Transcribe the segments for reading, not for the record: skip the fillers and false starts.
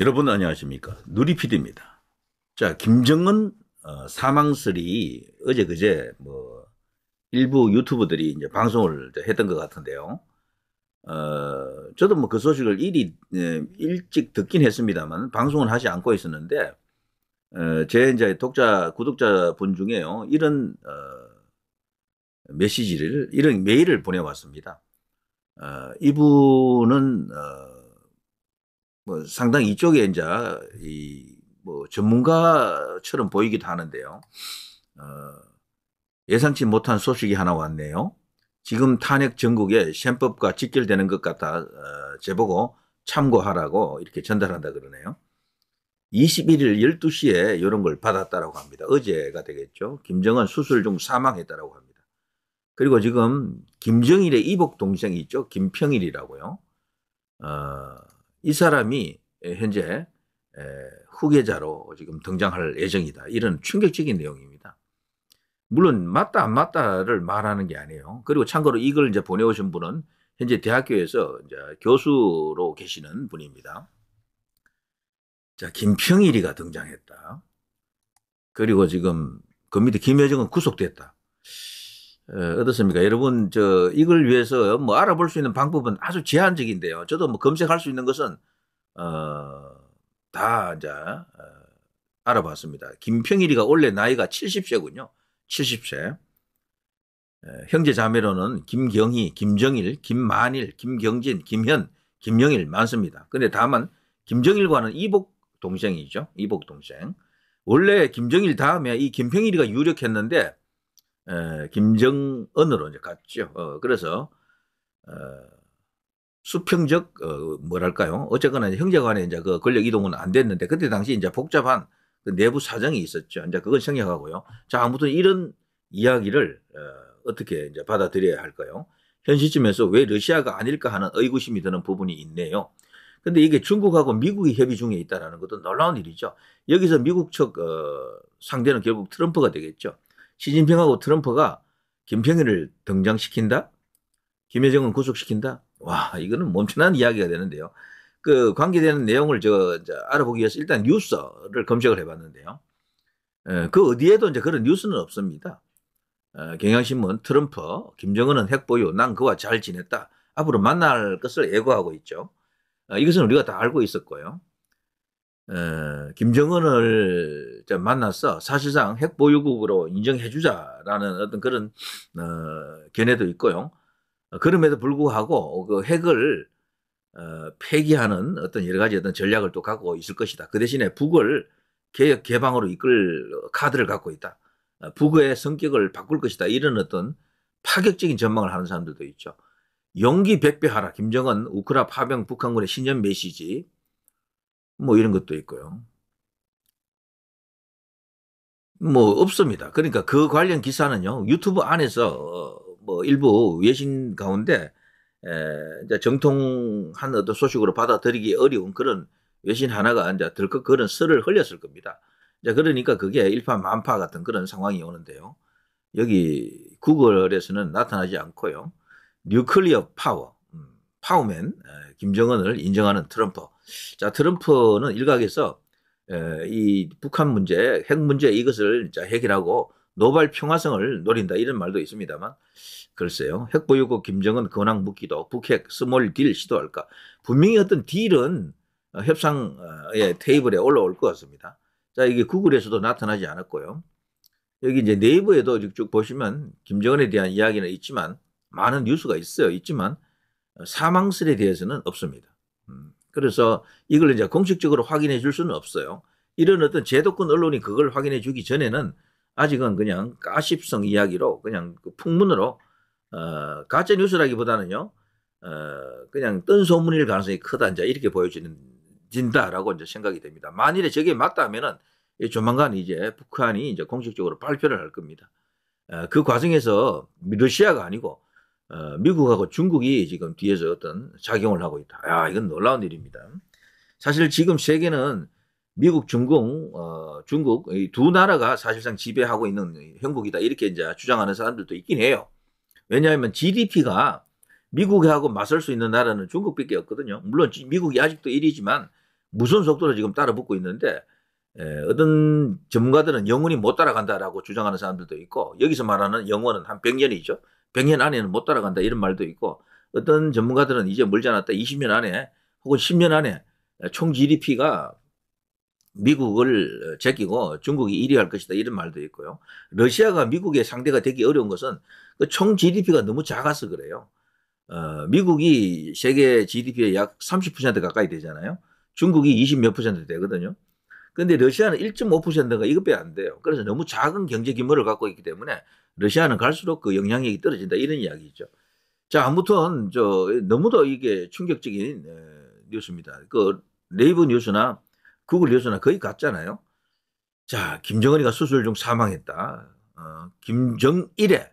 여러분 안녕하십니까? 누리PD입니다. 자, 김정은 사망설이 어제 그제 뭐 일부 유튜버들이 이제 방송을 했던 것 같은데요. 저도 뭐 그 소식을 일찍 듣긴 했습니다만 방송은 하지 않고 있었는데 제 이제 구독자 분 중에요 이런 이런 메일을 보내왔습니다. 이분은 뭐 상당히 이쪽에 이제 이 뭐 전문가처럼 보이기도 하는데요. 예상치 못한 소식이 하나 왔네요. 지금 탄핵 전국에宪법과 직결되는 것 같아 제보고 참고하라고 이렇게 전달한다 그러네요. 21일 12시에 이런 걸 받았다라고 합니다. 어제가 되겠죠. 김정은 수술 중 사망했다라고 합니다. 그리고 지금 김정일의 이복 동생이 있죠. 김평일이라고요. 이 사람이 현재 후계자로 지금 등장할 예정이다. 이런 충격적인 내용입니다. 물론 맞다 안 맞다를 말하는 게 아니에요. 그리고 참고로 이걸 이제 보내오신 분은 현재 대학교에서 이제 교수로 계시는 분입니다. 자, 김평일이가 등장했다. 그리고 지금 그 밑에 김여정은 구속됐다. 어떻습니까? 여러분, 이걸 위해서 뭐 알아볼 수 있는 방법은 아주 제한적인데요. 저도 뭐 검색할 수 있는 것은 다 이제 알아봤습니다. 김평일이가 원래 나이가 70세군요. 70세. 형제 자매로는 김경희, 김정일, 김만일, 김경진, 김현, 김영일 많습니다. 근데 다만 김정일과는 이복 동생이죠. 이복 동생. 원래 김정일 다음에 이 김평일이가 유력했는데 김정은으로 이제 갔죠. 그래서 수평적 뭐랄까요? 어쨌거나 형제간에 이제 그 권력 이동은 안 됐는데 그때 당시 이제 복잡한 그 내부 사정이 있었죠. 이제 그건 생략하고요. 자, 아무튼 이런 이야기를 어떻게 이제 받아들여야 할까요? 현 시점에서 왜 러시아가 아닐까 하는 의구심이 드는 부분이 있네요. 근데 이게 중국하고 미국이 협의 중에 있다는 것도 놀라운 일이죠. 여기서 미국 측 상대는 결국 트럼프가 되겠죠. 시진핑하고 트럼프가 김평일을 등장시킨다? 김여정은 구속시킨다? 와, 이거는 멈춰난 이야기가 되는데요. 그 관계되는 내용을 알아보기 위해서 일단 뉴스를 검색을 해봤는데요. 그 어디에도 이제 그런 뉴스는 없습니다. 경향신문 트럼프, 김정은은 핵보유, 난 그와 잘 지냈다. 앞으로 만날 것을 예고하고 있죠. 이것은 우리가 다 알고 있었고요. 김정은을 만나서 사실상 핵보유국으로 인정해주자라는 어떤 그런 견해도 있고요. 그럼에도 불구하고 그 핵을 폐기하는 어떤 여러 가지 어떤 전략을 또 갖고 있을 것이다. 그 대신에 북을 개혁 개방으로 이끌 카드를 갖고 있다. 북의 성격을 바꿀 것이다. 이런 어떤 파격적인 전망을 하는 사람들도 있죠. 용기 백배하라. 김정은 우크라 파병 북한군의 신년 메시지. 뭐 이런 것도 있고요. 뭐 없습니다. 그러니까 그 관련 기사는요. 유튜브 안에서 뭐 일부 외신 가운데 이제 정통한 어떤 소식으로 받아들이기 어려운 그런 외신 하나가 이제 덜컥 그런 설을 흘렸을 겁니다. 이제 그러니까 그게 일파만파 같은 그런 상황이 오는데요. 여기 구글에서는 나타나지 않고요. 뉴클리어 파워, 파워맨, 김정은을 인정하는 트럼프. 자, 트럼프는 일각에서 이 북한 문제, 핵 문제 이것을 해결하고 노벨 평화성을 노린다 이런 말도 있습니다만 글쎄요. 핵보유국 김정은 근황 묻기도 북핵 스몰 딜 시도할까. 분명히 어떤 딜은 협상의 테이블에 올라올 것 같습니다. 자, 이게 구글에서도 나타나지 않았고요. 여기 이제 네이버에도 쭉 보시면 김정은에 대한 이야기는 있지만 많은 뉴스가 있지만 사망설에 대해서는 없습니다. 그래서 이걸 이제 공식적으로 확인해 줄 수는 없어요. 이런 어떤 제도권 언론이 그걸 확인해 주기 전에는 아직은 그냥 가십성 이야기로 그냥 풍문으로 가짜 뉴스라기보다는요. 그냥 뜬 소문일 가능성이 크다 이제 이렇게 보여진다라고 이제 생각이 됩니다. 만일에 저게 맞다면은 조만간 이제 북한이 이제 공식적으로 발표를 할 겁니다. 그 과정에서 러시아가 아니고 미국하고 중국이 지금 뒤에서 어떤 작용을 하고 있다. 야, 이건 놀라운 일입니다. 사실 지금 세계는 미국, 중국 이 두 나라가 사실상 지배하고 있는 형국이다. 이렇게 이제 주장하는 사람들도 있긴 해요. 왜냐하면 GDP가 미국하고 맞설 수 있는 나라는 중국밖에 없거든요. 물론 미국이 아직도 1위지만 무슨 속도로 지금 따라붙고 있는데 어떤 전문가들은 영원히 못 따라간다라고 주장하는 사람들도 있고 여기서 말하는 영원은 한 100년이죠. 100년 안에는 못 따라간다 이런 말도 있고 어떤 전문가들은 이제 멀지 않았다 20년 안에 혹은 10년 안에 총 GDP가 미국을 제끼고 중국이 1위 할 것이다 이런 말도 있고요. 러시아가 미국의 상대가 되기 어려운 것은 그 총 GDP가 너무 작아서 그래요. 미국이 세계 GDP의 약 30% 가까이 되잖아요. 중국이 20 몇 퍼센트 되거든요. 그런데 러시아는 1.5%가 이것밖에 안 돼요. 그래서 너무 작은 경제 규모를 갖고 있기 때문에 러시아는 갈수록 그 영향력이 떨어진다 이런 이야기죠. 자, 아무튼 너무도 이게 충격적인 뉴스입니다. 그 네이버 뉴스나 구글 뉴스나 거의 같잖아요. 자, 김정은이가 수술 중 사망했다. 김정일의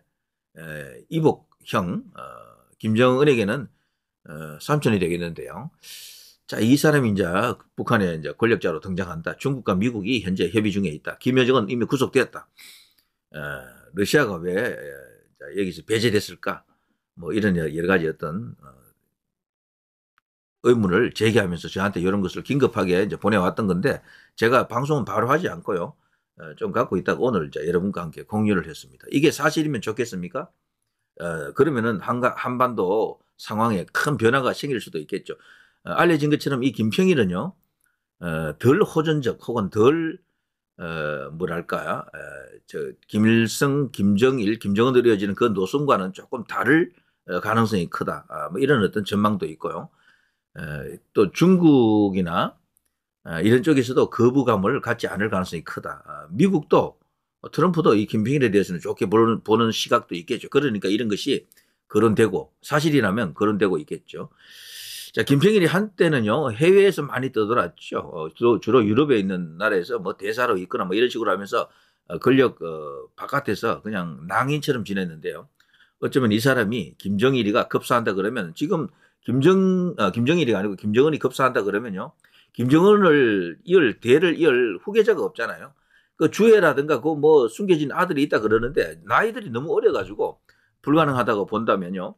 이복형 김정은에게는 삼촌이 되겠는데요. 자, 이 사람이 이제 북한의 이제 권력자로 등장한다. 중국과 미국이 현재 협의 중에 있다. 김여정은 이미 구속되었다. 러시아가 왜 여기서 배제됐을까? 뭐 이런 여러 가지 어떤 의문을 제기하면서 저한테 이런 것을 긴급하게 이제 보내왔던 건데 제가 방송은 바로 하지 않고요. 좀 갖고 있다가 오늘 여러분과 함께 공유를 했습니다. 이게 사실이면 좋겠습니까? 그러면은 한반도 상황에 큰 변화가 생길 수도 있겠죠. 알려진 것처럼 이 김평일은요, 덜 호전적 혹은 덜, 뭐랄까, 김일성, 김정일, 김정은으로 이어지는 그 노선과는 조금 다를 가능성이 크다. 뭐 이런 어떤 전망도 있고요. 또 중국이나 이런 쪽에서도 거부감을 갖지 않을 가능성이 크다. 미국도 트럼프도 이 김평일에 대해서는 좋게 보는 시각도 있겠죠. 그러니까 이런 것이 거론되고 사실이라면 거론되고 있겠죠. 자, 김평일이 한때는요 해외에서 많이 떠돌았죠. 주로 유럽에 있는 나라에서 뭐 대사로 있거나 뭐 이런 식으로 하면서 권력 바깥에서 그냥 낭인처럼 지냈는데요. 어쩌면 이 사람이 김정일이가 급사한다 그러면 지금 김정일이 아니고 김정은이 급사한다 그러면요. 김정은을 대를 이을 후계자가 없잖아요. 그 주해라든가 그 뭐 숨겨진 아들이 있다 그러는데 나이들이 너무 어려가지고 불가능하다고 본다면요.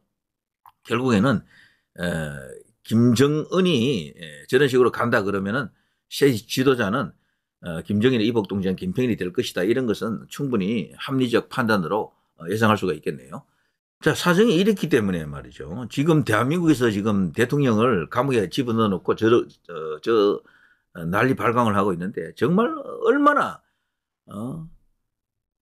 결국에는 김정은이 저런 식으로 간다 그러면은 새 지도자는 김정일의 이복동생 김평일이 될 것이다. 이런 것은 충분히 합리적 판단으로 예상할 수가 있겠네요. 자, 사정이 이렇기 때문에 말이죠. 지금 대한민국에서 지금 대통령을 감옥에 집어넣어 놓고 난리 발광을 하고 있는데 정말 얼마나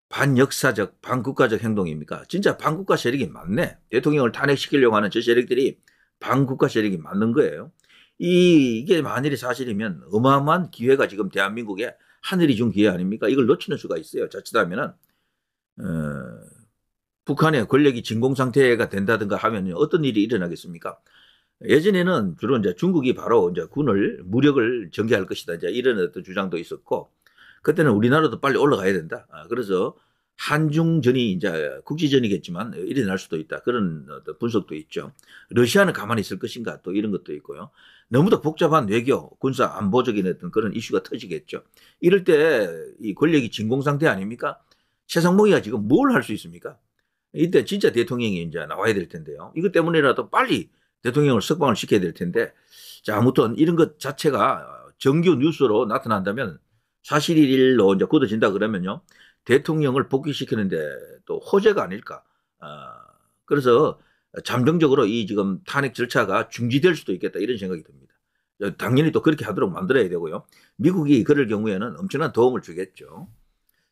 반역사적, 반국가적 행동입니까? 진짜 반국가 세력이 많네. 대통령을 탄핵시키려고 하는 저 세력들이 반국가 세력이 맞는 거예요. 이게 만일이 사실이면 어마어마한 기회가 지금 대한민국에 하늘이 준 기회 아닙니까? 이걸 놓치는 수가 있어요. 자칫하면은 북한의 권력이 진공 상태가 된다든가 하면 어떤 일이 일어나겠습니까? 예전에는 주로 이제 중국이 바로 이제 무력을 전개할 것이다. 이제 이런 어떤 주장도 있었고, 그때는 우리나라도 빨리 올라가야 된다. 그래서 한중전이 이제 국지전이겠지만 일어날 수도 있다. 그런 어떤 분석도 있죠. 러시아는 가만히 있을 것인가 또 이런 것도 있고요. 너무도 복잡한 외교, 군사, 안보적인 어떤 그런 이슈가 터지겠죠. 이럴 때 이 권력이 진공 상태 아닙니까? 최상목이가 지금 뭘 할 수 있습니까? 이때 진짜 대통령이 이제 나와야 될 텐데요. 이것 때문에라도 빨리 대통령을 석방을 시켜야 될 텐데, 자, 아무튼 이런 것 자체가 정규 뉴스로 나타난다면 사실일로 이제 굳어진다 그러면요. 대통령을 복귀시키는데 또 호재가 아닐까. 그래서 잠정적으로 이 지금 탄핵 절차가 중지될 수도 있겠다 이런 생각이 듭니다. 당연히 또 그렇게 하도록 만들어야 되고요. 미국이 그럴 경우에는 엄청난 도움을 주겠죠.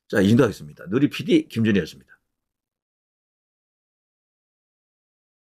자, 이 정도 하겠습니다. 누리 PD 김준희였습니다.